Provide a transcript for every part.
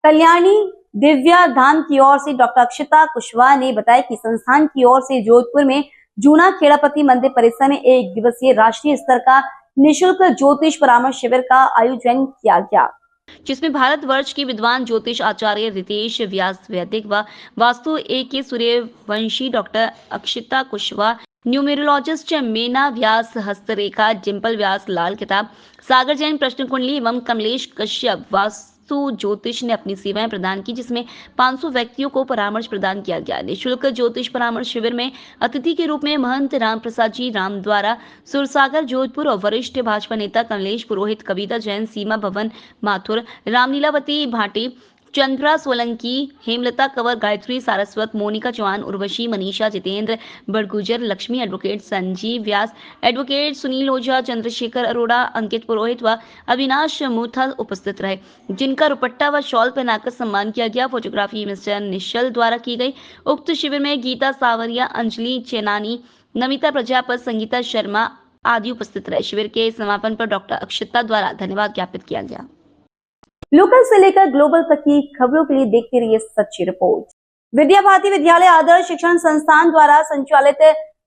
कल्याणी दिव्या धाम की ओर से डॉक्टर अक्षिता कुशवाहा ने बताया कि संस्थान की ओर से जोधपुर में जूना खेड़ापति मंदिर परिसर में 1 दिवसीय राष्ट्रीय स्तर का निःशुल्क ज्योतिष परामर्श शिविर का आयोजन किया गया, जिसमें भारतवर्ष के विद्वान ज्योतिष आचार्य रितेश व्यास वैदिक व वास्तु के सूर्यवंशी डॉक्टर अक्षिता कुशवाहा, न्यूमेरोलॉजिस्ट मीना व्यास हस्तरेखा, डिम्पल व्यास लाल किताब, सागर जैन प्रश्न कुंडली एवं कमलेश कश्यप वास्तु ज्योतिष ने अपनी सेवाएं प्रदान की, जिसमें 500 व्यक्तियों को परामर्श प्रदान किया गया। निःशुल्क ज्योतिष परामर्श शिविर में अतिथि के रूप में महंत राम प्रसाद जी राम द्वारा सुरसागर जोधपुर और वरिष्ठ भाजपा नेता कमलेश पुरोहित, कविता जैन, सीमा भवन माथुर, रामलीलावती भाटी, चंद्रा सोलंकी, हेमलता कंवर, गायत्री सारस्वत, मोनिका चौहान, उर्वशी, मनीषा, जितेंद्र बड़गुजर, लक्ष्मी एडवोकेट, संजीव व्यास एडवोकेट, सुनील ओझा, चंद्रशेखर अरोड़ा, अंकित पुरोहित व अविनाश मुथल उपस्थित रहे, जिनका दुपट्टा व शॉल पहनाकर सम्मान किया गया। फोटोग्राफी मिस्टर निश्चल द्वारा की गई। उक्त शिविर में गीता सावरिया, अंजलि चेनानी, नमिता प्रजापति, संगीता शर्मा आदि उपस्थित रहे। शिविर के समापन पर डॉक्टर अक्षिता द्वारा धन्यवाद ज्ञापित किया गया। लोकल से लेकर ग्लोबल तक की खबरों के लिए देखते रहिए सच्ची रिपोर्ट। विद्या भारती विद्यालय आदर्श शिक्षण संस्थान द्वारा संचालित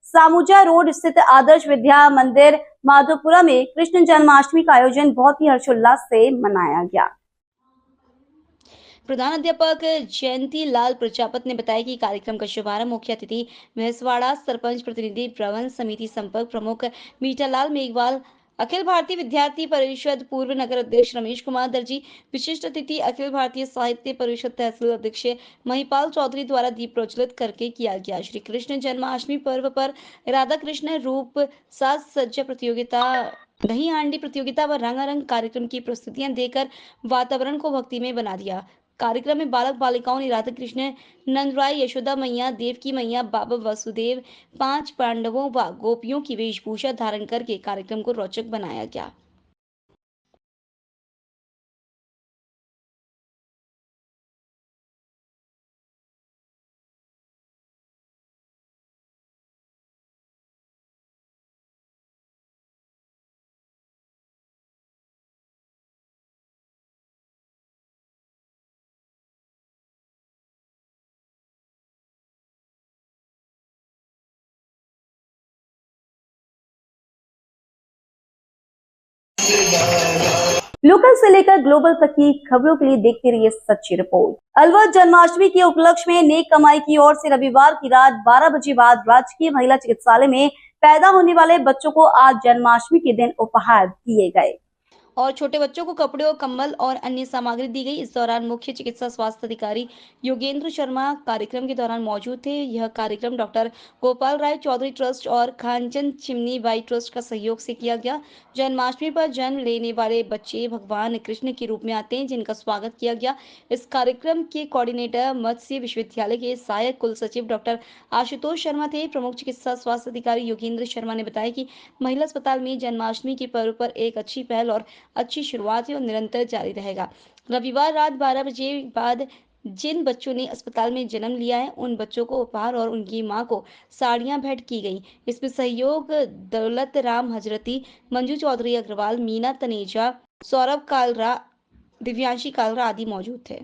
सामुजा रोड स्थित आदर्श विद्या मंदिर माधोपुरा में कृष्ण जन्माष्टमी का आयोजन बहुत ही हर्षोल्लास से मनाया गया। प्रधान अध्यापक जयंती लाल प्रजापत ने बताया कि कार्यक्रम का शुभारंभ मुख्य अतिथि भैंसवाड़ा सरपंच प्रतिनिधि प्रबंध समिति संपर्क प्रमुख मीठालाल मेघवाल, अखिल भारतीय विद्यार्थी परिषद पूर्व नगर अध्यक्ष रमेश कुमार दर्जी, विशिष्ट अतिथि अखिल भारतीय साहित्य परिषद तहसील अध्यक्ष महिपाल चौधरी द्वारा दीप प्रज्वलित करके किया गया। श्री कृष्ण जन्माष्टमी पर्व पर राधा कृष्ण रूप साज सज्जा प्रतियोगिता, दही हांडी प्रतियोगिता व रंगारंग कार्यक्रम की प्रस्तुतियां देकर वातावरण को भक्तिमय बना दिया। कार्यक्रम में बालक बालिकाओं ने राधा कृष्ण, नंदराय, यशोदा मैया, देवकी मैया, बाबा वसुदेव, 5 पांडवों व गोपियों की वेशभूषा धारण करके कार्यक्रम को रोचक बनाया गया। लोकल से लेकर ग्लोबल तक की खबरों के लिए देखते रहिए सच्ची रिपोर्ट। अलवर जन्माष्टमी के उपलक्ष्य में नेक कमाई की ओर से रविवार की रात 12 बजे बाद राजकीय महिला चिकित्सालय में पैदा होने वाले बच्चों को आज जन्माष्टमी के दिन उपहार दिए गए और छोटे बच्चों को कपड़े और कंबल और अन्य सामग्री दी गई। इस दौरान मुख्य चिकित्सा स्वास्थ्य अधिकारी योगेंद्र शर्मा कार्यक्रम के दौरान मौजूद थे। यह कार्यक्रम डॉक्टर गोपाल राय चौधरी ट्रस्ट और खानचंद चिमनी बाई ट्रस्ट का सहयोग से किया गया। जन्माष्टमी पर जन्म लेने वाले बच्चे भगवान कृष्ण के रूप में आते हैं, जिनका स्वागत किया गया। इस कार्यक्रम के कोऑर्डिनेटर मत्स्य विश्वविद्यालय के सहायक कुल सचिव डॉक्टर आशुतोष शर्मा थे। प्रमुख चिकित्सा स्वास्थ्य अधिकारी योगेंद्र शर्मा ने बताया कि महिला अस्पताल में जन्माष्टमी के पर्व पर एक अच्छी पहल और अच्छी शुरुआत है और निरंतर जारी रहेगा। रविवार रात 12 बजे बाद जिन बच्चों ने अस्पताल में जन्म लिया है, उन बच्चों को उपहार और उनकी मां को साड़ियां भेंट की गई। इसमें सहयोग दौलत राम हजरती, मंजू चौधरी अग्रवाल, मीना तनेजा, सौरभ कालरा, दिव्यांशी कालरा आदि मौजूद थे।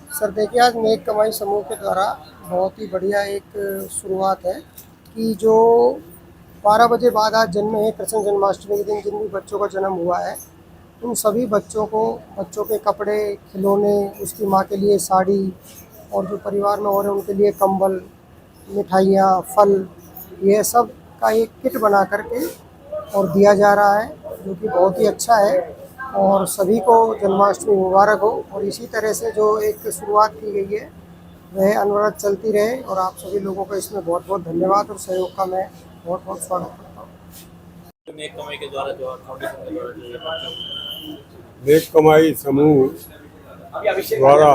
सर देखिए, आज नेक कमाई समूह के द्वारा बहुत ही बढ़िया एक शुरुआत है कि जो 12 बजे बाद आज जन्म है, कृष्ण जन्माष्टमी के दिन जिन भी बच्चों का जन्म हुआ है, उन सभी बच्चों को बच्चों के कपड़े, खिलौने, उसकी माँ के लिए साड़ी और जो परिवार में और हैं उनके लिए कंबल, मिठाइयाँ, फल, ये सब का एक किट बना करके और दिया जा रहा है, जो कि बहुत ही अच्छा है। और सभी को जन्माष्टमी मुबारक हो और इसी तरह से जो एक शुरुआत की गई है वह अनवरत चलती रहे और आप सभी लोगों का इसमें बहुत बहुत धन्यवाद और सहयोग का मैं बहुत बहुत स्वागत करता हूँ। नेक कमाई के द्वारा जो फाउंडेशन के द्वारा नेक कमाई समूह द्वारा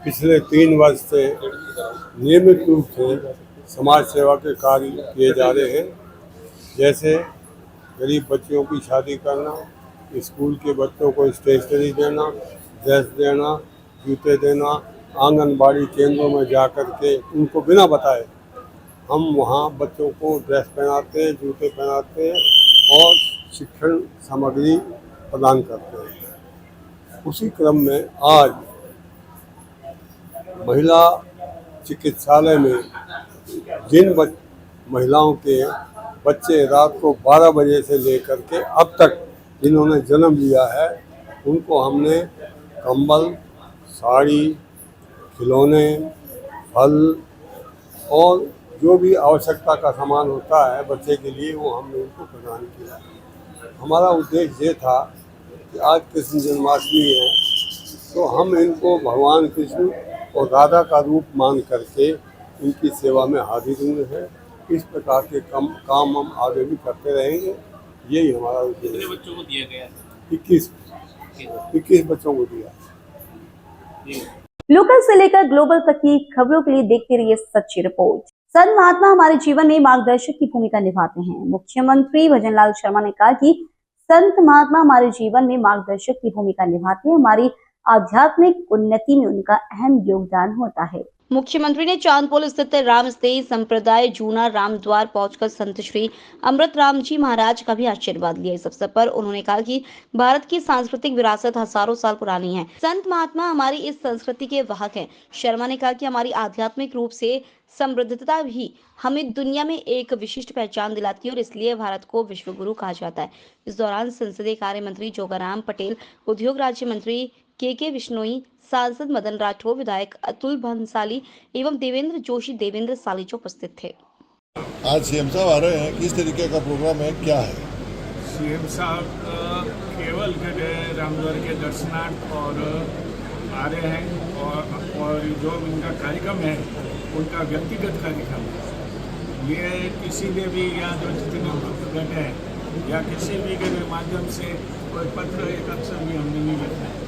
पिछले 3 वर्ष से नियमित रूप से समाज सेवा के कार्य किए जा रहे हैं, जैसे गरीब बच्चियों की शादी करना, स्कूल के बच्चों को स्टेशनरी देना, ड्रेस देना, जूते देना, आंगनबाड़ी केंद्रों में जा कर के उनको बिना बताए हम वहाँ बच्चों को ड्रेस पहनाते हैं, जूते पहनाते हैं और शिक्षण सामग्री प्रदान करते हैं। उसी क्रम में आज महिला चिकित्सालय में जिन महिलाओं के बच्चे रात को 12 बजे से लेकर के अब तक जिन्होंने जन्म लिया है, उनको हमने कंबल, साड़ी, खिलौने, फल और जो भी आवश्यकता का सामान होता है बच्चे के लिए, वो हमने उनको प्रदान किया। हमारा उद्देश्य ये था कि आज कृष्ण जन्माष्टमी है, तो हम इनको भगवान कृष्ण और राधा का रूप मान करके इनकी सेवा में हाजिर हुए हैं। इस प्रकार के काम हम आगे भी करते रहेंगे। यही हमारा उद्देश्य है। कितने बच्चों को दिया गया? 21 बच्चों को दिया। लोकल से लेकर ग्लोबल तक की खबरों के लिए देखते रहिए सच्ची रिपोर्ट। संत महात्मा हमारे जीवन में मार्गदर्शक की भूमिका निभाते हैं। मुख्यमंत्री भजनलाल शर्मा ने कहा कि संत महात्मा हमारे जीवन में मार्गदर्शक की भूमिका निभाते हैं। हमारी आध्यात्मिक उन्नति में उनका अहम योगदान होता है। मुख्यमंत्री ने चांदपोल स्थित रामस्तेई संप्रदाय जूना रामद्वार पहुंचकर संत श्री अमृत राम जी महाराज का भी आशीर्वाद लिया। इस अवसर पर उन्होंने कहा कि भारत की सांस्कृतिक विरासत हजारों साल पुरानी है। संत महात्मा हमारी इस संस्कृति के वाहक हैं। शर्मा ने कहा कि हमारी आध्यात्मिक रूप से समृद्धता भी हमें दुनिया में एक विशिष्ट पहचान दिलाती है और इसलिए भारत को विश्व गुरु कहा जाता है। इस दौरान संसदीय कार्य मंत्री जोगाराम पटेल, उद्योग राज्य मंत्री के विश्नोई, सांसद मदन राठौर, विधायक अतुल भंसाली एवं देवेंद्र जोशी, देवेंद्र सालीचो उपस्थित थे। आज सीएम साहब आ रहे हैं, किस तरीके का प्रोग्राम है, क्या है? सीएम साहब केवल रामद्वार के दर्शनार्थ और आ रहे हैं और जो उनका कार्यक्रम है उनका व्यक्तिगत कार्यक्रम है। ये किसी ने भी यहाँ जो जितने भक्तगण हैं या किसी भी के माध्यम से कोई पत्र एक अक्षर भी हमने नहीं लिखा है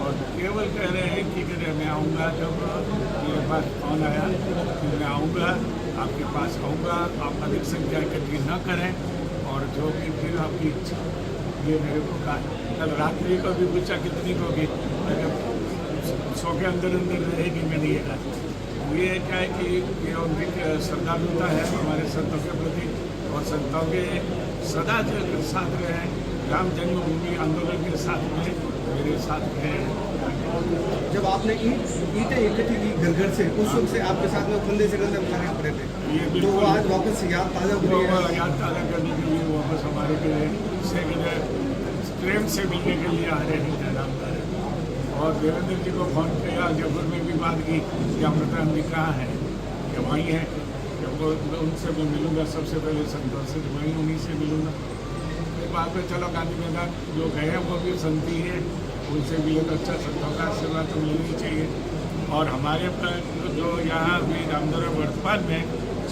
और केवल कह रहे हैं कि मैं आऊँगा। जब मेरे पास फोन आया कि मैं आऊँगा, आपके पास आऊँगा, आप अधिक संख्या इकट्ठी न करें और जो भी फिर आपकी इच्छा। ये मेरे को कहा। कल रात्रि को भी पूछा कितनी होगी, अगर 100 के अंदर रहेगी मैंने ये कहा। ये क्या है कि ये उनकी श्रद्धालुता है हमारे संतों के प्रति और संतों के सदा जो साथ रहे हैं। राम जन्मभूमि आंदोलन के साथ में मेरे साथ हैं। जब आपने ईंटें इकट्ठी की घर घर से, उस वक्त से आपके साथ में फंदे से गंदे कार्य पड़े थे, ये तो वो आज वापस याद ताज़ा हो गई है। याद ताज़ा करने के लिए वापस हमारे के लिए प्रेम से मिलने के लिए आ रहे हैं जयराम कर। और देवेंद्र जी को फोन किया, जयपुर में भी बात की कि अमृतराम जी कहाँ है, कि वहीं है, कि वो उनसे भी मिलूँगा। सबसे पहले संतों से वहीं उन्हीं से मिलूँगा। फिर बाद में चलो गांधी मैदान जो गए हैं वो भी संती है, उनसे भी एक अच्छा संतों का आशीर्वाद तो मिलनी चाहिए। और हमारे जो यहाँ भी रामद्वार वर्तमान में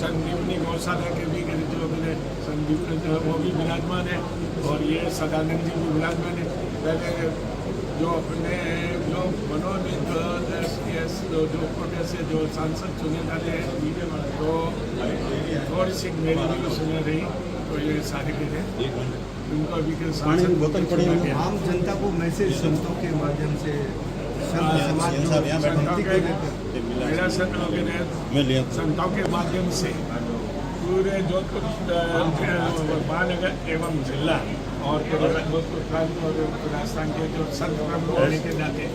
संदीपनी गौशाला के भी जो मेरे संदीप जो वो भी विराजमान है और ये सदानंद जी भी विराजमान है। पहले जो अपने जो मनोनीत जो कोटे से जो सांसद चुने जाते हैं तो थोड़ी सी मेरी भी सुने रही, तो ये सारे के थे उनको अभी के सांसद आम जनता को मैसेज संतों के माध्यम से मेरा संतों के माध्यम से पूरे जोधपुर महानगर एवं जिला और जोधपुर प्रांत और राजस्थान के जो संत प्रमुख होने के नाते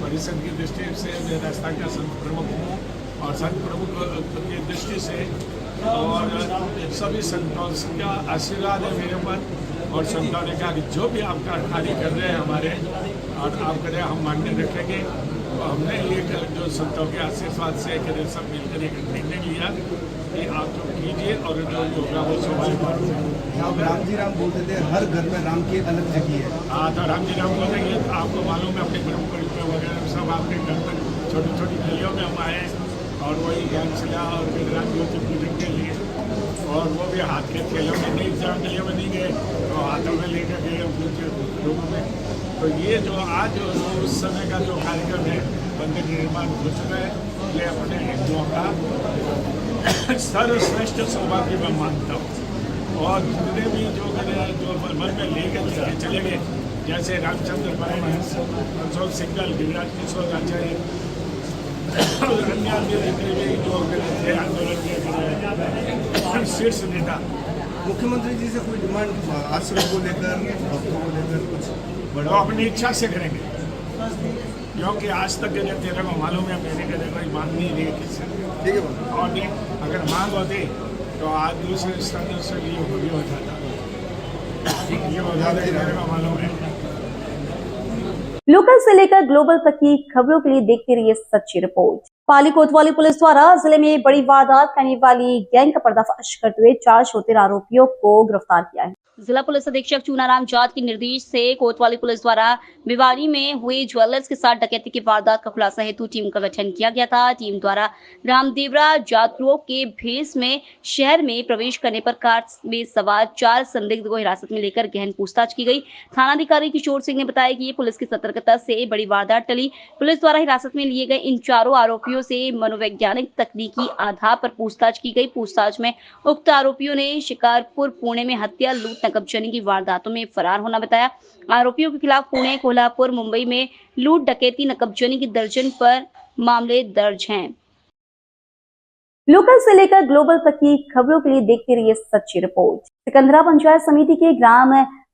परिषद की दृष्टि से राजस्थान का संत प्रमुख हूँ और संत प्रमुख की दृष्टि से और सभी संतों का आशीर्वाद है मेरे पर। और संतों ने कहा कि जो भी आपका कार्य कर रहे हैं हमारे और आप करें हम मान्य रखेंगे। तो हमने ये जो संतों के आशीर्वाद से करें सब मिलकर एक निर्णय लिया कि आप जो कीजिए और जो होगा वो स्वाभाविक। आप राम जी राम बोलते थे, हर घर में राम की अलग जगह है। हाँ, तो राम जी राम बोलते हैं। आपको मालूम है अपने ब्रह्मपुर में वगैरह सब आपके घर पर छोटी छोटी गलियों में हम आए और वही ज्ञानशिला और गिरिराज ज्योति पूजन के लिए, और वो भी हाथ के थैलों में नहीं, जहाँ गलियों में नहीं गए तो हाथों में लेकर गए कुछ लोगों में। तो ये जो आज उस समय का जो कार्यक्रम है मंदिर निर्माण हो चुका है, ये अपने हिंदुओं का सर्वश्रेष्ठ सौभाग्य मैं मानता हूँ। और जितने भी जो मन में लेकर चले गए, जैसे रामचंद्र परमहंस, अशोक सिंघल, गिरिराज किशोर आचार्य और अन्य जितने भी जो थे आंदोलन के शीर्ष नेता। मुख्यमंत्री जी से कोई डिमांड आश्रम को लेकर, भक्तों को लेकर कुछ वो अपनी इच्छा से करेंगे, क्योंकि आज तक जो तेरे को मालूम है मैंने कभी कोई मांग नहीं रही किससे। ठीक है। और नहीं, अगर मांग होती तो आज दूसरे स्थानों से ये भी हो जाता, ये हो जाता तेरे को मालूम है। लोकल से लेकर ग्लोबल तक की खबरों के लिए देखते रहिए सच्ची रिपोर्ट। पाली कोतवाली पुलिस द्वारा जिले में बड़ी वारदात करने वाली गैंग का पर्दाफाश करते हुए 4 शातिर आरोपियों को गिरफ्तार किया है। जिला पुलिस अधीक्षक चूनाराम जाट के निर्देश से कोतवाली पुलिस द्वारा भिवाड़ी में हुए ज्वेलर्स के साथ डकैती की वारदात का खुलासा हेतु टीम का गठन किया गया था। टीम द्वारा रामदेवरा जातरों के भेष में शहर में प्रवेश करने पर कार में सवार 4 संदिग्ध को हिरासत में लेकर गहन पूछताछ की गई। थानाधिकारी किशोर सिंह ने बताया कि पुलिस की सतर्कता से बड़ी वारदात टली। पुलिस द्वारा हिरासत में लिए गए इन चारों आरोपियों से मनोवैज्ञानिक तकनीकी आधार पर पूछताछ की गई। पूछताछ में उक्त आरोपियों ने शिकारपुर, पुणे में हत्या, लूट, नकबजनी की वारदातों में फरार होना बताया। आरोपियों के खिलाफ पुणे, कोल्हापुर, मुंबई में लूट, डकैती, नकबजनी की दर्जन पर मामले दर्ज हैं। लोकल से लेकर ग्लोबल तक की खबरों के लिए देखते रहिए सच्ची रिपोर्ट। सिकंदरा पंचायत समिति के ग्राम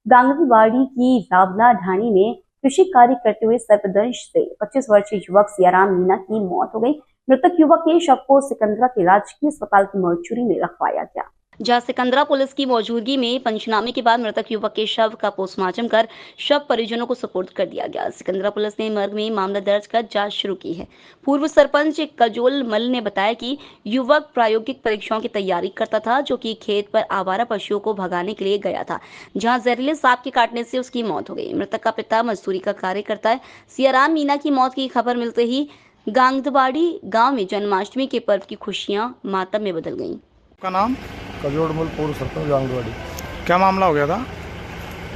गांगवीवाड़ी की रावला ढाणी में कृषि कार्य करते हुए सर्पदंश से 25 वर्षीय युवक सियाराम मीना की मौत हो गई। मृतक युवक के शव को सिकंदरा के राजकीय अस्पताल की मोर्चरी में रखवाया गया, जहां सिकंदरा पुलिस की मौजूदगी में पंचनामे के बाद मृतक युवक के शव का पोस्टमार्टम कर शव परिजनों को सुपुर्द कर दिया गया। सिकंदरा पुलिस ने मर्ग में मामला दर्ज कर जांच शुरू की है। पूर्व सरपंच कजोल मल ने बताया कि युवक प्रायोगिक परीक्षाओं की तैयारी करता था, जो कि खेत पर आवारा पशुओं को भगाने के लिए गया था, जहाँ जहरीले सांप के काटने से उसकी मौत हो गई। मृतक का पिता मजदूरी का कार्य करता है। सियाराम मीना की मौत की खबर मिलते ही गांगदवाड़ी गाँव में जन्माष्टमी के पर्व की खुशियाँ मातम में बदल गयी। का नाम कजोड़मल पूर्व सरपंच गांगवाड़ी। क्या मामला हो गया था?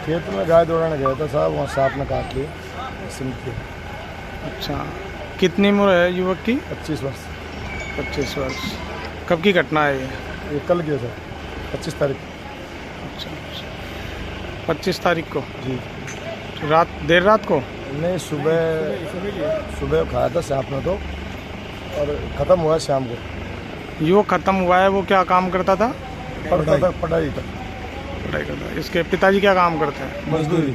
खेत में गाय दौड़ाने गया था साहब, वहाँ सांप ने काट लिया सिंह के। अच्छा, कितनी उम्र है युवक की? 25 वर्ष। 25 वर्ष। कब की घटना है ये कल गया सर, 25 तारीख। अच्छा, 25 तारीख को जी। रात, देर रात को? नहीं, सुबह खाया था सांप ने तो, और ख़त्म हुआ शाम को। युवक खत्म हुआ है, वो क्या काम करता था? पढ़ाई करता। इसके पिताजी क्या काम करते हैं? मजदूरी।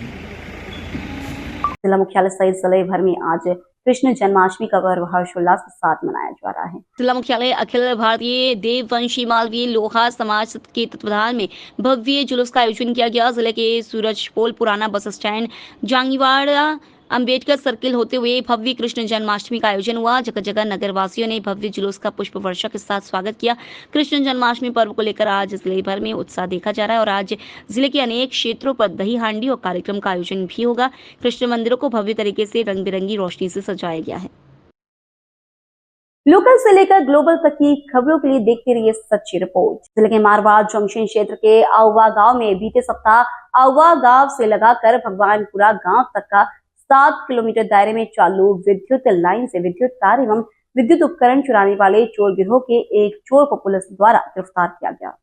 जिला मुख्यालय सहित जिले भर में आज कृष्ण जन्माष्टमी का पर्व हर्षोल्लास के साथ मनाया जा रहा है। जिला मुख्यालय अखिल भारतीय देववंशी मालवीय लोहार समाज के तत्वाधान में भव्य जुलूस का आयोजन किया गया। जिले के सूरजपोल पुराना बस स्टैंड, जांगीवाड़ा, अंबेडकर सर्किल होते हुए भव्य कृष्ण जन्माष्टमी का आयोजन हुआ। जगह जगह नगर वासियों ने भव्य जुलूस का पुष्प वर्षा के साथ स्वागत किया। कृष्ण जन्माष्टमी पर्व को लेकर आज जिले भर में उत्साह देखा जा रहा है और आज जिले के अनेक क्षेत्रों पर दही हांडी और कार्यक्रम का आयोजन भी होगा। कृष्ण मंदिरों को भव्य तरीके से रंग बिरंगी रोशनी से सजाया गया है। लोकल से लेकर ग्लोबल तक की खबरों के लिए देखते रहिए सच्ची रिपोर्ट। जिले के मारवाड़ जंक्शन क्षेत्र के आउवा गांव में बीते सप्ताह आउवा गांव से लगाकर भगवानपुरा गांव तक का 7 किलोमीटर दायरे में चालू विद्युत लाइन से विद्युत तार एवं विद्युत उपकरण चुराने वाले चोर गिरोह के एक चोर को पुलिस द्वारा गिरफ्तार किया गया।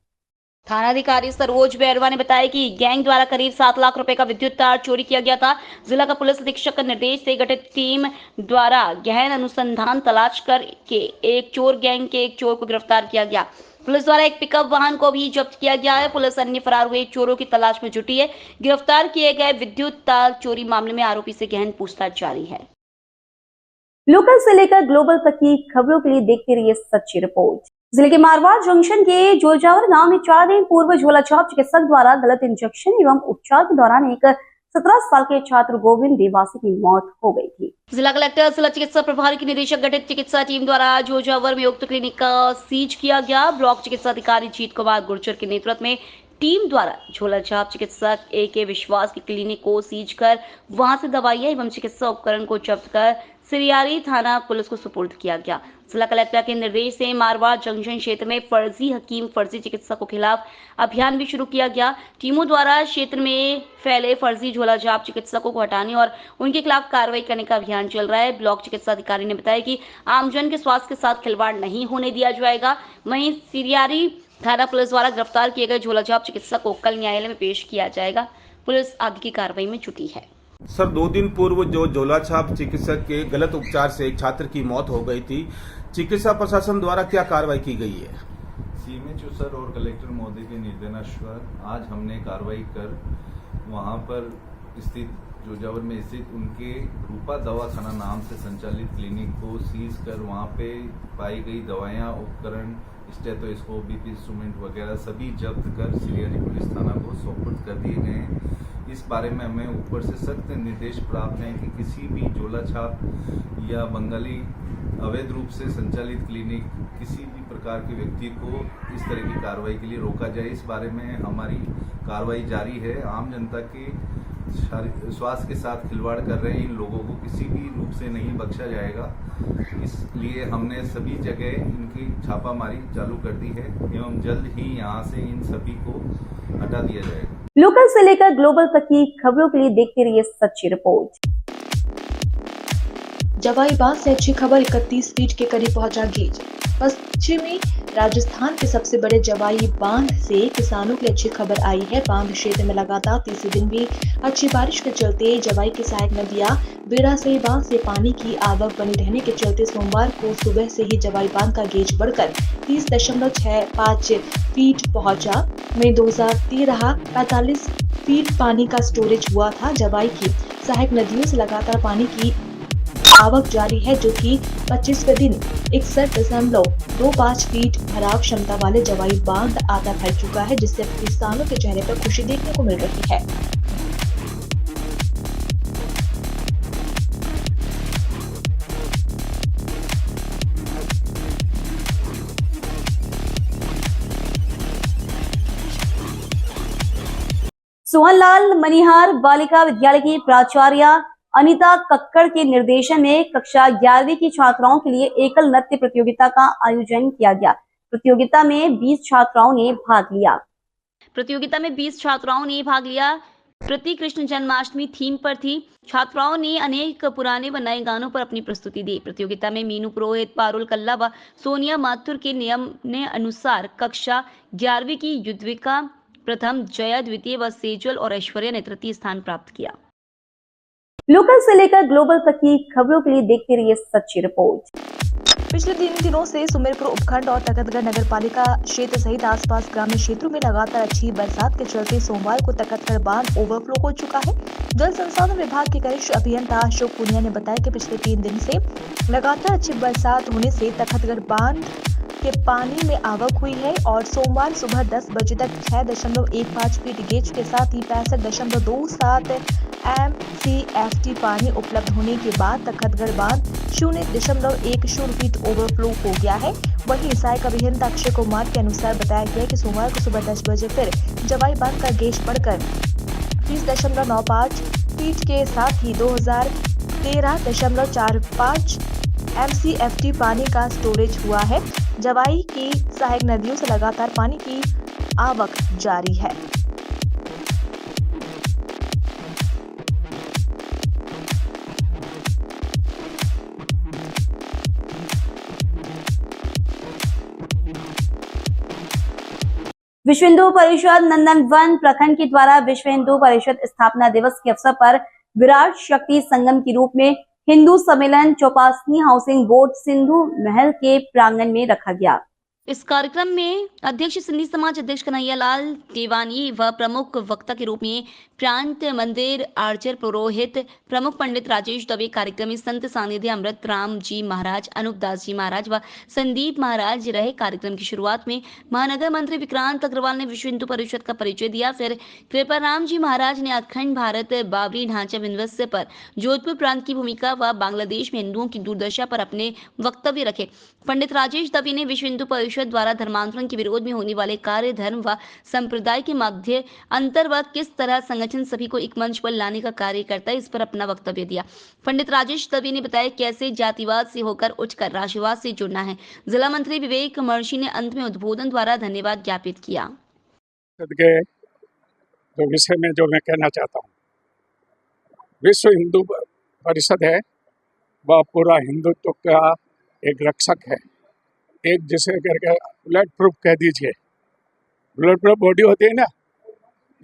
थानाधिकारी सरोज बैरवा ने बताया कि गैंग द्वारा करीब 7 लाख रुपए का विद्युत तार चोरी किया गया था। जिला का पुलिस अधीक्षक के निर्देश से गठित टीम द्वारा गहन अनुसंधान तलाश कर के एक चोर गैंग के एक चोर को गिरफ्तार किया गया। पुलिस द्वारा एक पिकअप वाहन को भी जब्त किया गया है। पुलिस अन्य फरार हुए चोरों की तलाश में जुटी है। गिरफ्तार किए गए विद्युत तार चोरी मामले में आरोपी से गहन पूछताछ जारी है। लोकल से लेकर ग्लोबल तक की खबरों के लिए देखते रहिए सच्ची रिपोर्ट। जिले के मारवाड़ जंक्शन के जोजावर गांव में 4 दिन पूर्व झोलाछाप चिकित्सक द्वारा गलत इंजेक्शन एवं उपचार के दौरान एक 17 साल के छात्र गोविंद देवासी की मौत हो गई थी। जिला कलेक्टर, जिला चिकित्सा प्रभारी की निदेशक गठित चिकित्सा टीम द्वारा जोजावर में उक्त क्लिनिक का सीज किया गया। ब्लॉक चिकित्सा अधिकारी जीत कुमार गुर्जर के नेतृत्व में टीम द्वारा झोलाछाप चिकित्सक AK विश्वास की क्लिनिक को सीज कर वहां से दवाइयां एवं चिकित्सा उपकरण को जब्त कर सिरियारी थाना पुलिस को सुपुर्द किया गया। जिला कलेक्टर के निर्देश से मारवाड़ जंक्शन क्षेत्र में फर्जी हकीम, फर्जी चिकित्सक के खिलाफ अभियान भी शुरू किया गया। टीमों द्वारा क्षेत्र में फैले फर्जी झोलाछाप चिकित्सकों को हटाने और उनके खिलाफ कार्रवाई करने का अभियान चल रहा है। ब्लॉक चिकित्सा अधिकारी ने बताया कि आमजन के स्वास्थ्य के साथ खिलवाड़ नहीं होने दिया जाएगा। वहीं सिरियारी थाना पुलिस द्वारा गिरफ्तार किए गए झोलाछाप चिकित्सक को कल न्यायालय में पेश किया जाएगा। पुलिस आगे की कार्रवाई में जुटी है। सर 2 दिन पूर्व जो झोलाछाप चिकित्सक के गलत उपचार से एक छात्र की मौत हो गई थी, चिकित्सा प्रशासन द्वारा क्या कार्रवाई की गई है? सीएमएचओ सर और कलेक्टर महोदय के निर्देशानुसार आज हमने कार्रवाई कर वहां पर स्थित जोजावर में स्थित उनके रूपा दवाखाना नाम से संचालित क्लिनिक को सीज कर वहां पे पाई गई दवाएं, उपकरण, स्टेथोस्कोप, बीपी इंस्ट्रूमेंट वगैरह सभी जब्त कर सिरियारी पुलिस थाना को सुपुर्द कर दिए गए हैं। इस बारे में हमें ऊपर से सख्त निर्देश प्राप्त हैं कि किसी भी झोलाछाप या बंगाली अवैध रूप से संचालित क्लिनिक किसी भी प्रकार के व्यक्ति को इस तरह की कार्रवाई के लिए रोका जाए। इस बारे में हमारी कार्रवाई जारी है। आम जनता के स्वास्थ्य के साथ खिलवाड़ कर रहे इन लोगों को किसी भी रूप से नहीं बख्शा जाएगा। इसलिए हमने सभी जगह इनकी छापामारी चालू कर दी है एवं जल्द ही यहां से इन सभी को हटा दिया जाएगा। लोकल से लेकर ग्लोबल तक की खबरों के लिए देखते रहिए सच्ची रिपोर्ट। जवाई बांध से अच्छी खबर, 31 फीट के करीब पहुंचा गेज। पश्चिमी राजस्थान के सबसे बड़े जवाई बांध से किसानों की अच्छी खबर आई है। बांध क्षेत्र में लगातार तीसरे दिन भी अच्छी बारिश के चलते जवाई की सहायक नदियां बेड़ा से बांध से पानी की आवक बनी रहने के चलते सोमवार को सुबह से ही जवाई बांध का गेज बढ़कर 30.65 फीट पहुंचा। मई 2013 45 फीट पानी का स्टोरेज हुआ था। जवाई की सहायक नदियों से लगातार पानी की आवक जारी है, जो कि 25वें दिन 61.25 फीट भराव क्षमता वाले जवाई बांध आधा भर चुका है, जिससे किसानों के चेहरे पर खुशी देखने को मिल रही है। सोहनलाल मनिहार बालिका विद्यालय की प्राचार्य अनीता कक्कड़ के निर्देशन में कक्षा 11वीं की छात्राओं के लिए एकल नृत्य प्रतियोगिता का आयोजन किया गया। प्रतियोगिता में 20 छात्राओं ने भाग लिया। प्रति कृष्ण जन्माष्टमी थीम पर थी। छात्राओं ने अनेक पुराने व नए गानों पर अपनी प्रस्तुति दी। प्रतियोगिता में मीनू पुरोहित, पारुल कल्ला व सोनिया माथुर के नियम ने अनुसार कक्षा 11वीं की युद्विका प्रथम, जया द्वितीय व सेजल और ऐश्वर्या ने तृतीय स्थान प्राप्त किया। लोकल से लेकर ग्लोबल तक की खबरों के लिए देखते रहिए सच्ची रिपोर्ट। पिछले 3 दिनों से सुमेरपुर उपखंड और तखतगढ़ नगरपालिका क्षेत्र सहित आसपास ग्रामीण क्षेत्रों में लगातार अच्छी बरसात के चलते सोमवार को तखतगढ़ बांध ओवरफ्लो हो चुका है। जल संसाधन विभाग के वरिष्ठ अभियंता अशोक पुनिया ने बताया कि पिछले 3 दिन से लगातार अच्छी बरसात होने से तखतगढ़ बांध के पानी में आवक हुई है और सोमवार सुबह 10 बजे तक 6.15 फीट गेज के साथ ही 65.27 MCFT पानी उपलब्ध होने के बाद तखतगढ़ बांध 0.10 फीट ओवरफ्लो हो गया है। वहीं सहायक अभियंता अक्षय कुमार के अनुसार बताया गया कि सोमवार को सुबह 10 बजे फिर जवाई बांध का गेज बढ़कर 30.95 फीट के साथ ही 2013.45 MCFT पानी का स्टोरेज हुआ है। जवाई की सहायक नदियों से लगातार पानी की आवक जारी है। विश्व हिंदू परिषद नंदनवन प्रखंड के द्वारा विश्व हिंदू परिषद स्थापना दिवस के अवसर पर विराट शक्ति संगम के रूप में हिंदू सम्मेलन चौपासनी हाउसिंग बोर्ड सिंधु महल के प्रांगण में रखा गया। इस कार्यक्रम में अध्यक्ष सिंधी समाज अध्यक्ष कन्हैया लाल टेवानी व प्रमुख वक्ता के रूप में प्रांत मंदिर आर्चर पुरोहित प्रमुख पंडित राजेश दवे, कार्यक्रम में संत सानिध्य अमृत राम जी महाराज, अनूप दास जी महाराज व संदीप महाराज रहे। कार्यक्रम की शुरुआत में महानगर मंत्री विक्रांत अग्रवाल ने विश्व हिंदू परिषद का परिचय दिया। फिर कृपाराम जी महाराज ने अखंड भारत बाबरी ढांचा विन्यास पर जोधपुर प्रांत की भूमिका व बांग्लादेश में हिंदुओं की दुर्दशा पर अपने वक्तव्य रखे। पंडित राजेश दवे ने विश्व हिंदू परिषद द्वारा धर्मांतरण के विरोध में होने वाले कार्य धर्म व संप्रदाय के मध्य अंतर व किस तरह संगठन सभी को एक मंच पर लाने का कार्य करता है, इस पर अपना वक्तव्य दिया। पंडित राजेश दवे ने बताया कैसे जातिवाद से होकर उठकर राष्ट्रवाद से जुड़ना है। जिला मंत्री विवेक महर्षि ने अंत में उद्बोधन द्वारा धन्यवाद ज्ञापित किया। जो विषय में जो मैं कहना चाहता हूँ, विश्व हिंदू परिषद है वह पूरा हिंदुत्व का एक रक्षक है, एक जिसे करके बुलेट प्रूफ कह दीजिए बुलेट प्रूफ बॉडी होती है ना,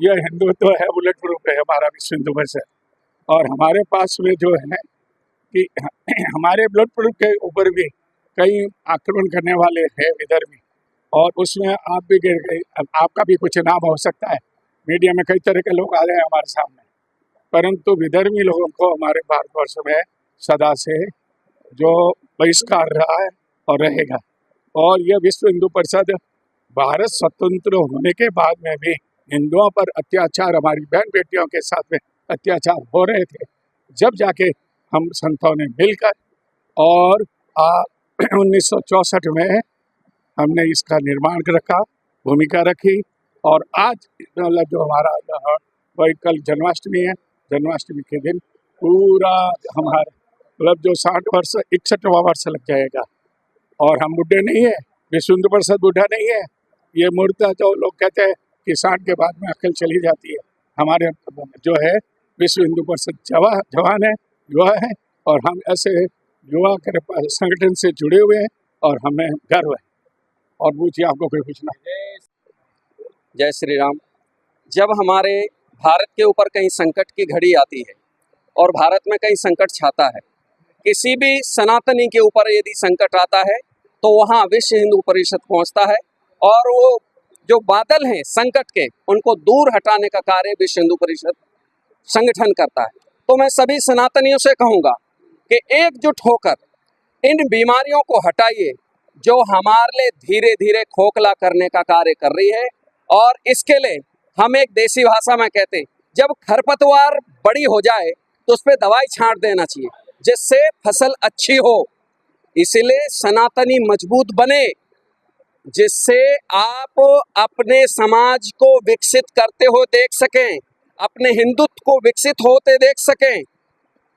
यह हिंदुत्व है, बुलेट प्रूफ है हमारा विश्व हिंदू परिषद। और हमारे पास में जो है कि हमारे बुलेट प्रूफ के ऊपर भी कई आक्रमण करने वाले हैं विधर्मी, और उसमें आप भी गिर गए, आपका भी कुछ नाम हो सकता है। मीडिया में कई तरह के लोग आ रहे हैं हमारे सामने, परंतु विधर्मी लोगों को हमारे भारतवर्ष में सदा से जो बहिष्कार रहा है और रहेगा। और यह विश्व हिंदू परिषद भारत स्वतंत्र होने के बाद में भी हिंदुओं पर अत्याचार, हमारी बहन बेटियों के साथ में अत्याचार हो रहे थे, जब जाके हम संतों ने मिलकर और 1964 में हमने इसका निर्माण रखा, भूमिका रखी। और आज मतलब जो हमारा वही कल जन्माष्टमी है, जन्माष्टमी के दिन पूरा हमारा मतलब जो 60 वर्ष 61वां वर्ष लग जाएगा। और हम बुढ़े नहीं है, विश्व हिंदू परिषद बुढ़ा नहीं है। ये मूर्ता जो लोग कहते हैं कि 60 के बाद में अकल चली जाती है, हमारे जो है विश्व हिंदू परिषद जवान है, युवा है, और हम ऐसे युवा के संगठन से जुड़े हुए हैं और हमें गर्व है। और पूछिए, आपको कोई पूछना है? जय श्री राम। जब हमारे भारत के ऊपर कहीं संकट की घड़ी आती है और भारत में कहीं संकट छाता है, किसी भी सनातनी के ऊपर यदि संकट आता है तो वहाँ विश्व हिंदू परिषद पहुँचता है और वो जो बादल हैं संकट के, उनको दूर हटाने का कार्य विश्व हिंदू परिषद संगठन करता है। तो मैं सभी सनातनियों से कहूँगा कि एकजुट होकर इन बीमारियों को हटाइए जो हमारे लिए धीरे धीरे खोखला करने का कार्य कर रही है। और इसके लिए हम एक देसी भाषा में कहते हैं, जब खरपतवार बड़ी हो जाए तो उस पर दवाई छांट देना चाहिए जिससे फसल अच्छी हो। इसलिए सनातनी मजबूत बने, जिससे आप अपने समाज को विकसित करते हुए देख सकें, अपने हिंदुत्व को विकसित होते देख सकें।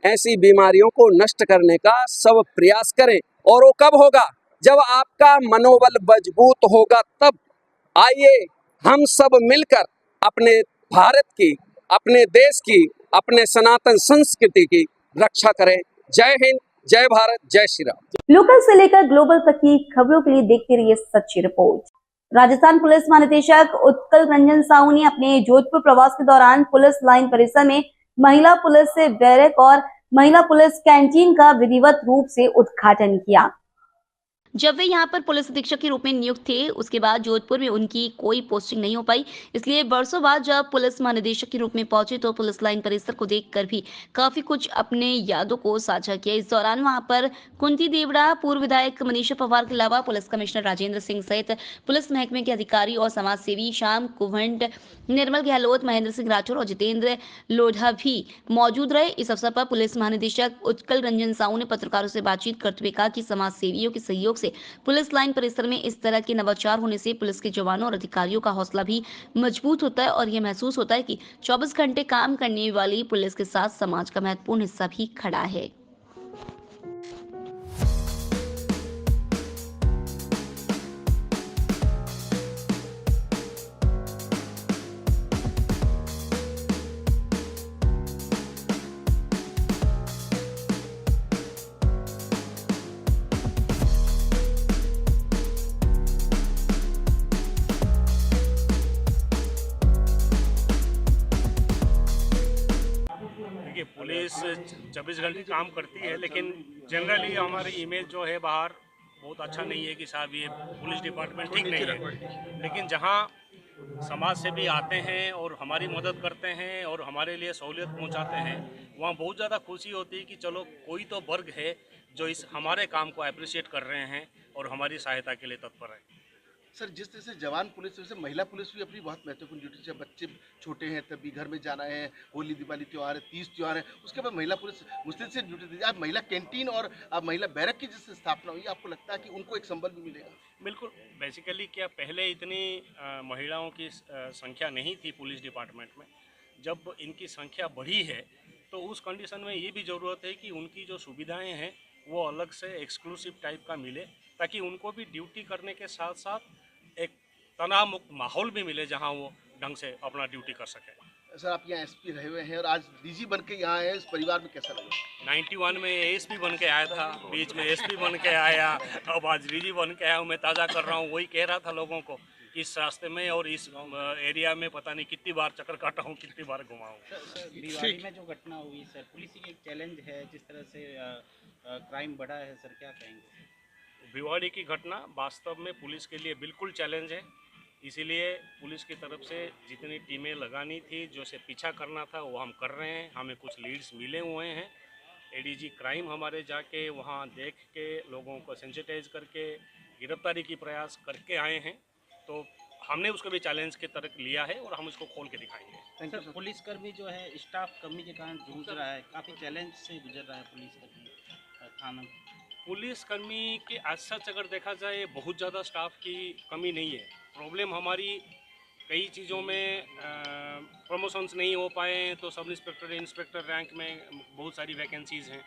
ऐसी बीमारियों को नष्ट करने का सब प्रयास करें। और वो कब होगा? जब आपका मनोबल मजबूत होगा तब। आइए हम सब मिलकर अपने भारत की, अपने देश की, अपने सनातन संस्कृति की रक्षा करें। जय हिंद, जय भारत, जय श्री राम। लोकल से लेकर ग्लोबल तक की खबरों के लिए देखते रहिए सच्ची रिपोर्ट। राजस्थान पुलिस महानिदेशक उत्कल रंजन साहू ने अपने जोधपुर प्रवास के दौरान पुलिस लाइन परिसर में महिला पुलिस से बैरक और महिला पुलिस कैंटीन का विधिवत रूप से उद्घाटन किया। जब वे यहाँ पर पुलिस अधीक्षक के रूप में नियुक्त थे, उसके बाद जोधपुर में उनकी कोई पोस्टिंग नहीं हो पाई। इसलिए वर्षों बाद जब पुलिस महानिदेशक के रूप में पहुंचे तो पुलिस लाइन परिसर को देखकर भी काफी कुछ अपने यादों को साझा किया। इस दौरान वहां पर कुंती देवड़ा, पूर्व विधायक मनीषा पवार के अलावा पुलिस कमिश्नर राजेंद्र सिंह सहित पुलिस महकमे के अधिकारी और समाज सेवी श्याम कुंवट, निर्मल गहलोत, महेंद्र सिंह राठौर और जितेंद्र लोढ़ा भी मौजूद रहे। इस अवसर पर पुलिस महानिदेशक उत्कल रंजन साहू ने पत्रकारों से बातचीत करते हुए कहा कि समाज सेवियों के सहयोग से पुलिस लाइन परिसर में इस तरह के नवाचार होने से पुलिस के जवानों और अधिकारियों का हौसला भी मजबूत होता है और यह महसूस होता है कि 24 घंटे काम करने वाली पुलिस के साथ समाज का महत्वपूर्ण हिस्सा भी खड़ा है। पुलिस 24 घंटे काम करती है, लेकिन जनरली हमारी इमेज जो है बाहर बहुत अच्छा नहीं है कि साहब ये पुलिस डिपार्टमेंट ठीक नहीं है। लेकिन जहाँ समाज से भी आते हैं और हमारी मदद करते हैं और हमारे लिए सहूलियत पहुँचाते हैं, वहाँ बहुत ज़्यादा खुशी होती है कि चलो कोई तो वर्ग है जो इस हमारे काम को अप्रिशिएट कर रहे हैं और हमारी सहायता के लिए तत्पर है। सर, जिस तरह से जवान पुलिस, वैसे महिला पुलिस भी अपनी बहुत महत्वपूर्ण ड्यूटी, जब बच्चे छोटे हैं तभी घर में जाना है, होली दिवाली त्यौहार है, 30 त्यौहार है, उसके बाद महिला पुलिस मुश्किल से ड्यूटी दी। आप महिला कैंटीन और आप महिला बैरक की जिस स्थापना हुई, आपको लगता है कि उनको एक संबल भी मिलेगा? बिल्कुल। बेसिकली क्या पहले इतनी महिलाओं की संख्या नहीं थी पुलिस डिपार्टमेंट में। जब इनकी संख्या बढ़ी है तो उस कंडीशन में ये भी ज़रूरत है कि उनकी जो सुविधाएँ हैं वो अलग से एक्सक्लूसिव टाइप का मिले, ताकि उनको भी ड्यूटी करने के साथ साथ एक तनाव मुक्त माहौल भी मिले जहां वो ढंग से अपना ड्यूटी कर सके। सर, आप यहाँ एसपी रहे हुए हैं और आज डीजी बन के यहाँ आए, इस परिवार में कैसा लगा? 91 में एएसपी बन के आया था, बीच में एसपी बन के आया, अब आज डीजी बन के आया हूँ। मैं ताज़ा कर रहा हूँ, वही कह रहा था लोगों को इस रास्ते में और इस एरिया में पता नहीं कितनी बार चक्कर काटा हूँ, कितनी बार घुमा हूँ। दिवाली में जो घटना हुई सर, पुलिस की एक चैलेंज है, जिस तरह से क्राइम बढ़ा है सर, क्या कहेंगे? दिवाली की घटना वास्तव में पुलिस के लिए बिल्कुल चैलेंज है। इसीलिए पुलिस की तरफ से जितनी टीमें लगानी थी, जो से पीछा करना था, वो हम कर रहे हैं। हमें कुछ लीड्स मिले हुए हैं। एडीजी क्राइम हमारे जाके वहाँ देख के लोगों को सेंसिटाइज करके गिरफ्तारी की प्रयास करके आए हैं। तो हमने उसको भी चैलेंज के तरह लिया है और हम उसको खोल के दिखाएंगे। सर, पुलिसकर्मी जो है स्टाफ कमी के कारण जूझ रहा है, काफ़ी चैलेंज से गुजर रहा है पुलिसकर्मी थाना। पुलिसकर्मी के आज सच अगर देखा जाए, बहुत ज़्यादा स्टाफ की कमी नहीं है। प्रॉब्लम हमारी कई चीज़ों में प्रमोशंस नहीं हो पाए, तो सब इंस्पेक्टर रैंक में बहुत सारी वैकेंसीज़ हैं।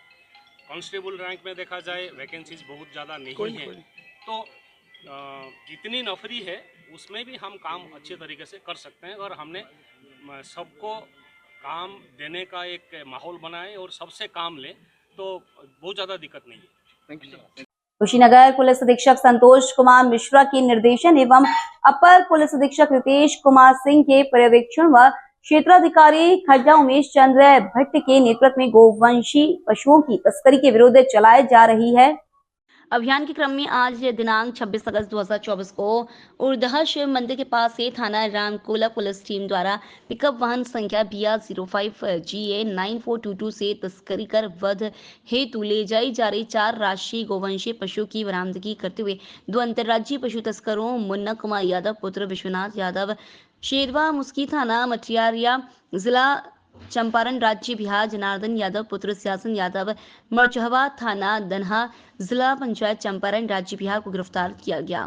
कांस्टेबल रैंक में देखा जाए वैकेंसीज बहुत ज़्यादा नहीं है। तो जितनी नौकरी है उसमें भी हम काम अच्छे तरीके से कर सकते हैं और हमने सबको काम देने का एक माहौल बनाए और सबसे काम लें, तो बहुत ज़्यादा दिक्कत नहीं है। Thank you sir. Kushinagar police अधीक्षक संतोष कुमार मिश्रा के निर्देशन एवं अपर पुलिस अधीक्षक रितेश कुमार सिंह के पर्यवेक्षण व क्षेत्राधिकारी खड्डा उमेश चंद्र भट्ट के नेतृत्व में गोवंशी पशुओं की तस्करी के विरुद्ध चलाई जा रही है अभियान के क्रम में आज दिनांक 26 अगस्त 2024 को उर्दहा शिव मंदिर के पास से थाना रामकोला पुलिस टीम द्वारा पिकअप वाहन संख्या BR05 GA 9422 से तस्करी कर वध हेतु ले जाई जा रही 4 राष्ट्रीय गोवंशीय पशु की बरामदगी करते हुए 2 अंतर्राज्यीय पशु तस्करों मुन्ना कुमार यादव पुत्र विश्वनाथ यादव शेरवा मुस्की थाना मटियारिया जिला चंपारण राज्य बिहार जनार्दन यादव पुत्र सियासन यादव मरचहवा थाना दन्हा जिला पंचायत चंपारण राज्य बिहार को गिरफ्तार किया गया।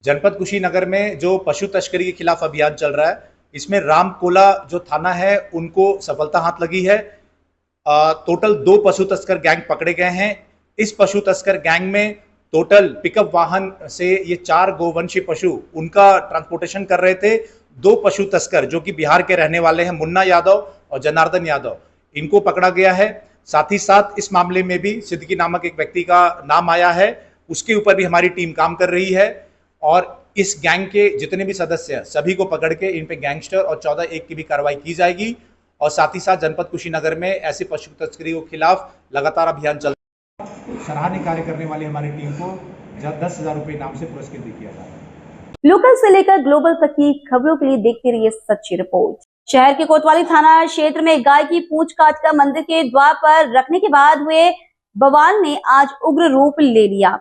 जनपद कुशीनगर में जो पशु तस्करी के खिलाफ अभियान चल रहा है, इसमें रामकोला जो थाना है उनको सफलता हाथ लगी है। टोटल 2 पशु तस्कर गैंग पकड़े गए हैं। इस पशु तस्कर गैंग में टोटल पिकअप वाहन से ये 4 गोवंशी पशु उनका ट्रांसपोर्टेशन कर रहे थे। 2 पशु तस्कर जो कि बिहार के रहने वाले हैं मुन्ना यादव और जनार्दन यादव, इनको पकड़ा गया है। साथ ही साथ इस मामले में भी सिद्दीकी नामक एक व्यक्ति का नाम आया है, उसके ऊपर भी हमारी टीम काम कर रही है और इस गैंग के जितने भी सदस्य हैं सभी को पकड़ के इन पे गैंगस्टर और 14(1) की भी कार्रवाई की जाएगी। और साथ ही साथ जनपद कुशीनगर में ऐसी पशु तस्करी के खिलाफ लगातार अभियान चल रहा है। सराहनीय कार्य करने वाली हमारी टीम को 10,000 रुपये इनाम से पुरस्कृत किया जा रहा है। लोकल से लेकर ग्लोबल तक की खबरों के लिए देखते रहिए सच्ची रिपोर्ट। शहर के कोतवाली थाना क्षेत्र में गाय की पूंछ काटकर मंदिर के द्वार पर रखने के बाद हुए बवाल ने आज उग्र रूप ले लिया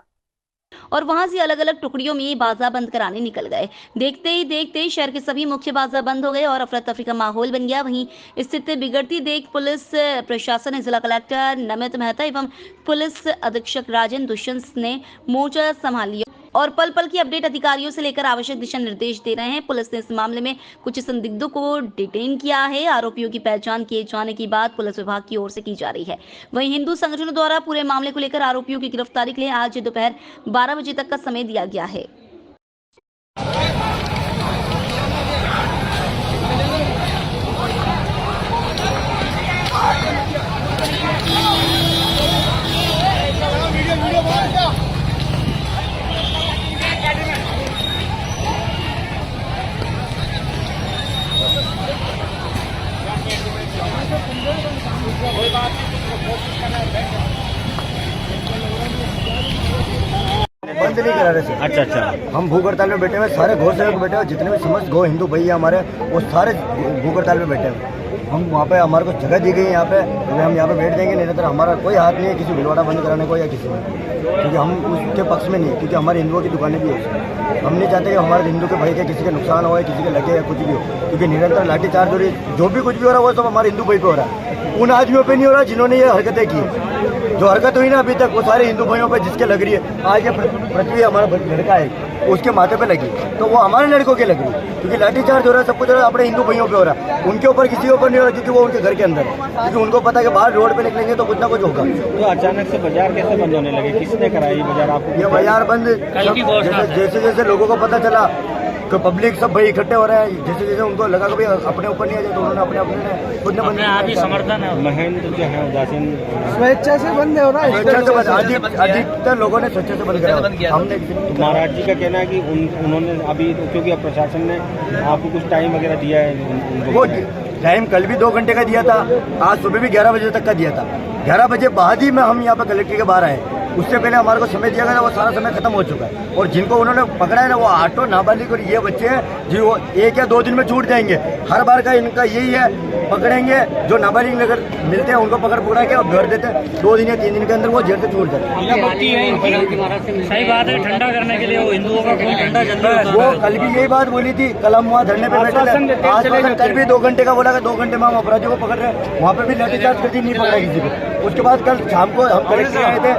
और वहां से अलग अलग टुकड़ियों में बाजार बंद कराने निकल गए। देखते ही देखते शहर के सभी मुख्य बाजार बंद हो गए और अफरा तफरी का माहौल बन गया। वहीं स्थिति बिगड़ती देख पुलिस प्रशासन ने जिला कलेक्टर नमित मेहता एवं पुलिस अधीक्षक राजेंद्र दुष्यंत ने मोर्चा संभाल लिया और पल पल की अपडेट अधिकारियों से लेकर आवश्यक दिशा निर्देश दे रहे हैं। पुलिस ने इस मामले में कुछ संदिग्धों को डिटेन किया है। आरोपियों की पहचान किए जाने की बात पुलिस विभाग की ओर से की जा रही है। वहीं हिंदू संगठनों द्वारा पूरे मामले को लेकर आरोपियों की गिरफ्तारी के लिए आज दोपहर 12 बजे तक का समय दिया गया है। बंद नहीं करा रहे सर। अच्छा। हम भूख हड़ताल में बैठे हुए, सारे गौ सेवक बैठे हुए, जितने भी समस्त गौ हिंदू भैया हमारे वो सारे भूख हड़ताल में बैठे हुए। हम वहाँ पे हमारे को जगह दी गई है यहाँ पे, हम यहाँ पे बैठ जाएंगे। नहीं तो हमारा कोई हाथ नहीं है किसी भिलवाड़ा बंद कराने को या किसी में, क्योंकि हम उसके पक्ष में नहीं, क्योंकि हमारे हिंदुओं की दुकानें भी है। हम नहीं चाहते कि हमारे हिंदू के भाई के किसी के नुकसान हो, किसी के लगे या कुछ भी हो, क्योंकि निरंतर लाठीचार्ज हो रही है। जो भी कुछ भी हो रहा है वो सब हमारे हिंदू भाई पे हो रहा है। उन आदमियों पे नहीं हो रहा जिन्होंने ये हरकतें की। जो हरकत हुई ना अभी तक वो सारे हिंदू भाइयों पे जिसके लग रही है। आज ये पृथ्वी हमारा लड़का है उसके माथे पे लगी, तो वो हमारे लड़कों के लग रही है, क्योंकि लाठीचार्ज हो रहा है, सब कुछ हो रहा है अपने हिंदू भाइयों पे हो रहा है। उनके ऊपर किसी के ऊपर नहीं हो रहा, क्योंकि वो उनके घर के अंदर है, क्योंकि उनको पता है कि बाहर रोड पे निकलेंगे तो कुछ ना कुछ होगा। तो अचानक से बाजार कैसे बंद होने लगे, किसने कराई बाजार आपको? ये बाजार बंद जैसे जैसे लोगों को पता चला, तो पब्लिक सब भाई इकट्ठे हो रहे हैं, जैसे जैसे उनको लगा कि भाई अपने ऊपर नहीं आ जाए तो उन्होंने अपने खुद ने बंद समर्थन है। महेंद्र जो है उदासीन स्वेच्छा से बंद हो रहा है, स्वेच्छा से बंद, अधिकतर लोगों ने स्वेच्छा से बंद किया। हमने महाराज जी का कहना है कि उन्होंने अभी क्योंकि अब प्रशासन ने आपको कुछ टाइम वगैरह दिया है, वो टाइम कल भी 2 घंटे का दिया था, आज सुबह भी 11 बजे तक का दिया था। 11 बजे बाद ही में हम यहाँ पे कलेक्ट्रेट के बाहर आए, उससे पहले हमारे को समय दिया गया था, वो सारा समय खत्म हो चुका है। और जिनको उन्होंने पकड़ा है ना, वो 8 नाबालिग और ये बच्चे हैं जो वो 1 या 2 दिन में छूट जाएंगे। हर बार का इनका यही है, पकड़ेंगे जो नाबालिग अगर मिलते हैं उनको पकड़ा के और घर देते हैं, 2 दिन या 3 दिन के अंदर वो जेल से छूट जाते हैं। सही बात है, ठंडा करने के लिए वो हिंदुओं का कोई ठंडा जल्दी वो कल भी यही बात बोली थी, कल हम वहाँ धरने पे बैठे थे, आज कल भी 2 घंटे का बोला कि 2 घंटे में हम अपराधियों को पकड़ रहे हैं, वहाँ पे भी लाठीचार्ज करती नहीं पकड़ा किसी को। उसके बाद कल शाम को हम कलेक्टर आए थे,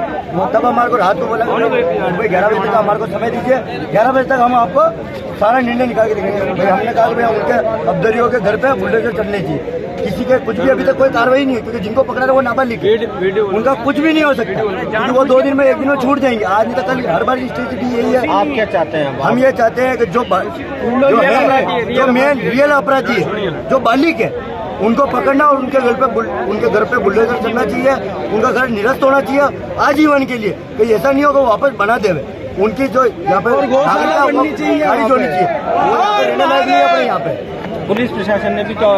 तब हमारे को रात को बोला भाई 11 बजे तक हमारे को समय दीजिए, 11 बजे तक हम आपको सारा निर्णय निकाल के देंगे। भाई हमने कहा कि भाई उनके अब्दरियों के घर पे बुलडोजर चलने चाहिए, किसी के कुछ भी अभी तक कोई कार्रवाई नहीं है, क्योंकि जिनको पकड़ा था वो नाबालिग है, उनका कुछ भी नहीं हो सकता, क्योंकि वो 2 दिन में 1 दिन में छूट जाएंगे। आज नहीं तो कल, हर बार की स्थिति यही है। आप क्या चाहते हैं? हम ये चाहते हैं कि जो मेन रियल अपराधी है, जो बालिग है, उनको पकड़ना और उनके घर पे बुलडोजर चलना चाहिए, उनका घर निरस्त होना चाहिए आजीवन के लिए, कि ऐसा नहीं होगा वापस बना देवे। उनकी जो यहाँ पे खारिज होनी चाहिए, यहाँ पे पुलिस प्रशासन ने भी तो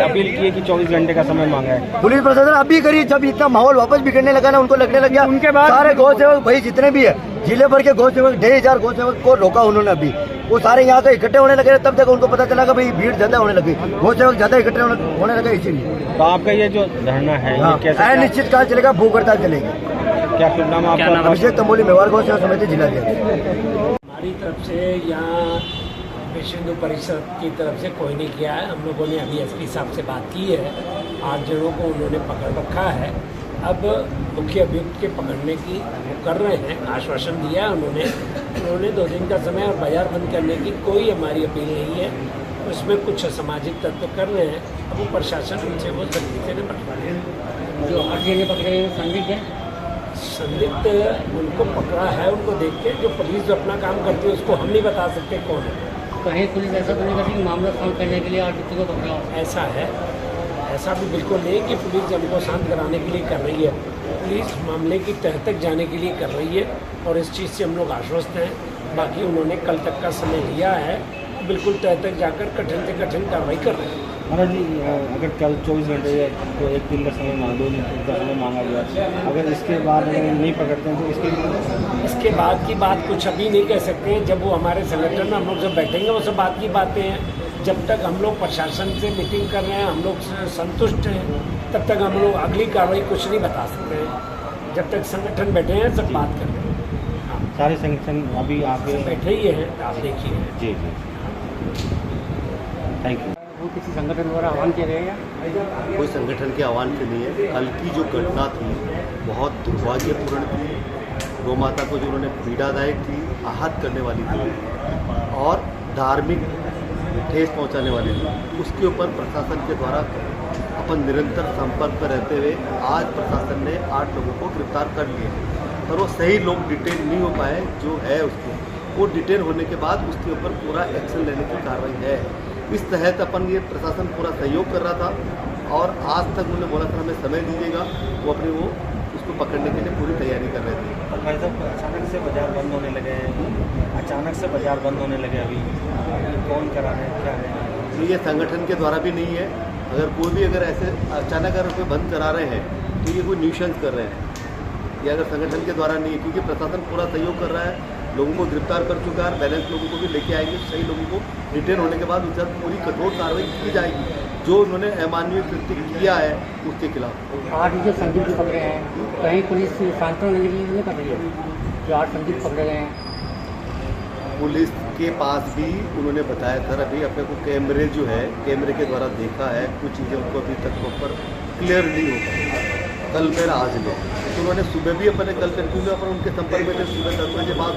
अपील की है कि 24 घंटे का समय मांगा है। पुलिस प्रशासन अभी करी, जब इतना माहौल वापस बिगड़ने लगा ना, उनको लगने लग गया उनके बाद सारे गौ सेवक भाई जितने भी है जिले भर के गौ सेवक 1500 गौ सेवक को रोका उन्होंने। अभी वो सारे यहाँ के इकट्ठे होने लगे, तब तक उनको पता चला कि भाई भीड़ ज्यादा होने लगी, गौ सेवक ज्यादा इकट्ठे होने लगे, इसीलिए। तो आपका ये जो धरना है ये कैसे अनिश्चित काल चलेगा, भूख हड़ताल चलेगी। क्या शुभ नाम आपका? अभिषेक तंबोली, मेवाड़ गौ सेवा समिति जिलाध्यक्ष। हमारी तरफ से यहाँ विश्व हिंदू परिषद की तरफ से कोई नहीं किया है। हम लोगों ने अभी एसपी साहब से बात की है, 8 जनों को उन्होंने पकड़ रखा है। अब मुख्य अभियुक्त के पकड़ने की वो कर रहे हैं, आश्वासन दिया है उन्होंने 2 दिन का समय और बाजार बंद करने की कोई हमारी अपील नहीं है। उसमें कुछ असामाजिक तत्व कर रहे हैं, अब वो प्रशासन उनसे वो सख्ती से निपट रहे हैं। जो 8 जने पकड़े हैं संदिग्ध हैं, संदिग्ध उनको पकड़ा है, उनको देख के जो पुलिस जो अपना काम करती है उसको हम नहीं बता सकते कौन है। कहीं पुलिस ऐसा तो नहीं करती कि मामला शांत करने के लिए 8 व्यक्ति को पकड़ा? ऐसा है, ऐसा भी बिल्कुल नहीं कि पुलिस हमको शांत कराने के लिए कर रही है। पुलिस मामले की तह तक जाने के लिए कर रही है और इस चीज़ से हम लोग आश्वस्त हैं। बाकी उन्होंने कल तक का समय लिया है, बिल्कुल तह तक जाकर कठिन से कठिन कार्रवाई कर रहे हैं। महाराज जी, अगर कल 24 घंटे तो 1 दिन का समय मांगा, 2 दिन का समय मांगा गया, अगर इसके बाद अगर नहीं पकड़ते हैं तो इसके बाद की बात कुछ अभी नहीं कह सकते हैं। जब वो हमारे संगठन में हम लोग जब बैठेंगे वो सब बात की बातें हैं। जब तक हम लोग प्रशासन से मीटिंग कर रहे हैं, हम लोग संतुष्ट हैं, तब तक हम लोग अगली कार्रवाई कुछ नहीं बता सकते हैं। जब तक संगठन बैठे हैं सब बात कर रहे हैं। हाँ, सारे संगठन अभी आगे बैठे ही हैं, आप देखिए। जी, थैंक यू। वो किसी संगठन द्वारा आह्वान किया गया? कोई संगठन के आह्वान से नहीं है। कल की जो घटना थी बहुत दुर्भाग्यपूर्ण थी, गौ माता को जो उन्होंने पीड़ादायक थी, आहत करने वाली थी और धार्मिक ठेस पहुंचाने वाली थी। उसके ऊपर प्रशासन के द्वारा अपन निरंतर संपर्क में रहते हुए आज प्रशासन ने 8 लोगों को गिरफ्तार कर लिए, पर वो सही लोग डिटेन नहीं हो पाए। जो है उसको वो डिटेन होने के बाद उसके ऊपर पूरा एक्शन लेने की कार्रवाई है। इस तहत अपन ये प्रशासन पूरा सहयोग कर रहा था और आज तक उन्होंने बोला था हमें समय दीजिएगा, वो अपने वो उसको पकड़ने के लिए पूरी तैयारी कर रहे थे। भाई साहब, अचानक से बाजार बंद होने लगे हैं, अचानक से बाजार बंद होने लगे, अभी कौन करा रहे हैं, क्या है? तो ये संगठन के द्वारा भी नहीं है। अगर कोई भी अगर ऐसे अचानक अगर कोई बंद करा रहे हैं तो ये कोई न्यूशंस कर रहे हैं, ये अगर संगठन के द्वारा नहीं है, क्योंकि प्रशासन पूरा सहयोग कर रहा है, लोगों को गिरफ्तार कर चुका है, बैलेंस लोगों को भी लेके आएंगे। सही लोगों को डिटेन होने के बाद उनसे पूरी कठोर कार्रवाई की जाएगी, जो उन्होंने अमानवीय कृत्य किया है उसके खिलाफ। 8 जो संदिग्ध पकड़े हैं, कहीं पुलिस सांत्वना देने के लिए नहीं कर रही है जो 8 संदिग्ध पकड़े गए हैं? पुलिस के पास भी उन्होंने बताया सर, अभी अपने को कैमरे जो है कैमरे के द्वारा देखा है, कुछ चीज़ें उनको अभी तक प्रॉपर क्लियर नहीं हो पाई। कल मेरा आज में तो उन्होंने सुबह भी अपने कल कंटिन्यू अपन उनके संपर्क में थे, सुबह 10 बजे बाद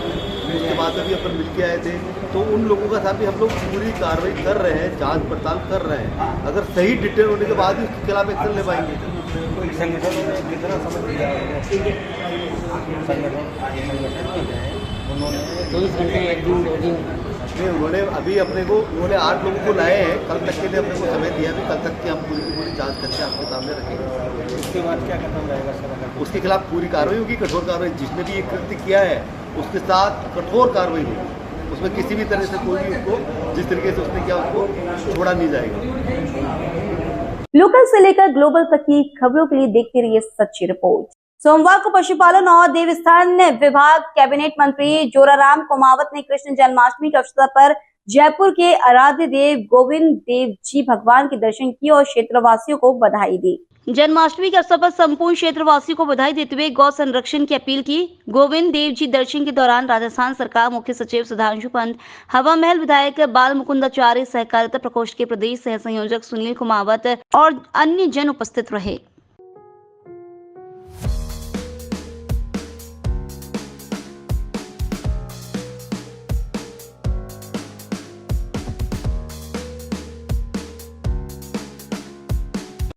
उसके बाद अभी अपन मिल के आए थे। तो उन लोगों का साथ भी हम लोग पूरी कार्रवाई कर रहे हैं, जांच पड़ताल कर रहे हैं। अगर सही डिटेल होने के बाद ही उसके खिलाफ एक्शन ले पाएंगे। संगठन ने कितना समझ लिया संगठन उन्होंने 24 घंटे 1 दिन 2 दिन नहीं, उन्होंने अभी अपने को 8 लोगों को लाए हैं, कल तक के लिए अपने को समय दिया, भी कल तक की हम पूरी जांच करके आपके सामने रखेंगे। उसके बाद क्या कदम रहेगा सर? उसके खिलाफ पूरी कार्रवाई होगी, कठोर कार्रवाई। जिसने भी ये कृत्य किया है उसके साथ कठोर कार्रवाई होगी। उसमें किसी भी तरह से कोई भी उसको, जिस तरीके से उसने किया, उसको छोड़ा नहीं जाएगा। लोकल से लेकर ग्लोबल तक की खबरों के लिए देखते रहिए सच्ची रिपोर्ट। सोमवार को पशुपालन और देवस्थान विभाग कैबिनेट मंत्री जोराराम कुमावत ने कृष्ण जन्माष्टमी के अवसर पर जयपुर के आराध्य देव गोविंद देव जी भगवान के दर्शन किए और क्षेत्रवासियों को बधाई दी। जन्माष्टमी के अवसर पर संपूर्ण क्षेत्रवासियों को बधाई देते हुए गौ संरक्षण की अपील की। गोविंद देव जी दर्शन के दौरान राजस्थान सरकार मुख्य सचिव सुधांशु पंत, हवा महल विधायक बाल मुकुंदाचार्य, सहकारिता प्रकोष्ठ के प्रदेश सह संयोजक सुनील कुमावत और अन्य जन उपस्थित रहे।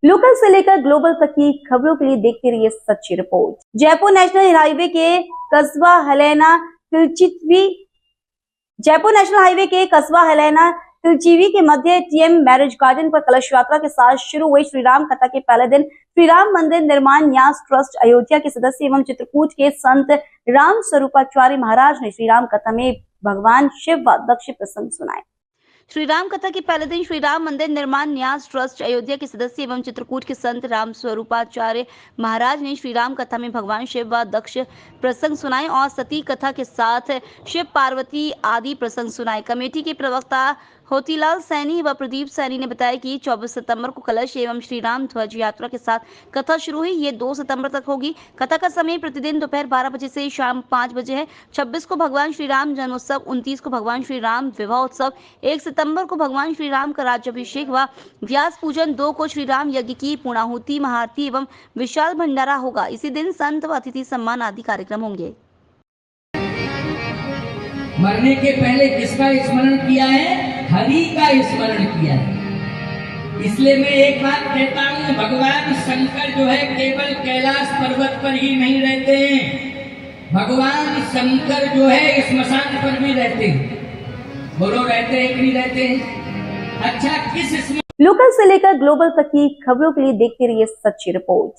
लोकल से लेकर ग्लोबल तक की खबरों के लिए देखते रहिए सच्ची रिपोर्ट। जयपुर नेशनल हाईवे के कस्बा हलैना तिलचीवी के मध्य टीएम मैरिज गार्डन पर कलश यात्रा के साथ शुरू हुई श्रीराम कथा के पहले दिन श्री राम मंदिर निर्माण न्यास ट्रस्ट अयोध्या के सदस्य एवं चित्रकूट के संत राम स्वरूपाचार्य महाराज ने श्रीराम कथा में भगवान शिव व दक्ष प्रसंग सुनाए। श्री राम कथा के पहले दिन श्री राम मंदिर निर्माण न्यास ट्रस्ट अयोध्या के सदस्य एवं चित्रकूट के संत राम स्वरूपाचार्य महाराज ने श्री राम कथा में भगवान शिव व दक्ष प्रसंग सुनाए और सती कथा के साथ शिव पार्वती आदि प्रसंग सुनाए। कमेटी के प्रवक्ता होतीलाल सैनी व प्रदीप सैनी ने बताया कि 24 सितंबर को कलश एवं श्री राम ध्वज यात्रा के साथ कथा शुरू हुई। ये 2 सितंबर तक होगी। कथा का समय प्रतिदिन दोपहर 12 बजे से शाम 5 बजे है। 26 को भगवान श्री राम जन्मोत्सव, 29 को भगवान श्री राम विवाह उत्सव, 1 सितंबर को भगवान श्री राम का राज्याभिषेक व व्यास पूजन, 2 को श्री राम यज्ञ की पूर्णाहुति, महाआरती एवं विशाल भंडारा होगा। इसी दिन संत व अतिथि सम्मान आदि कार्यक्रम होंगे। मरने के पहले किसका स्मरण किया है? हरि का स्मरण किया है। इसलिए मैं एक बात कहता हूँ, भगवान शंकर जो है केवल कैलाश पर्वत पर ही नहीं रहते हैं। भगवान शंकर जो है स्मशान पर भी रहते हैं। बोलो, रहते हैं कि नहीं रहते हैं? अच्छा, किस लोकल से लेकर ग्लोबल तक की खबरों के लिए देखते रहिए सच्ची रिपोर्ट।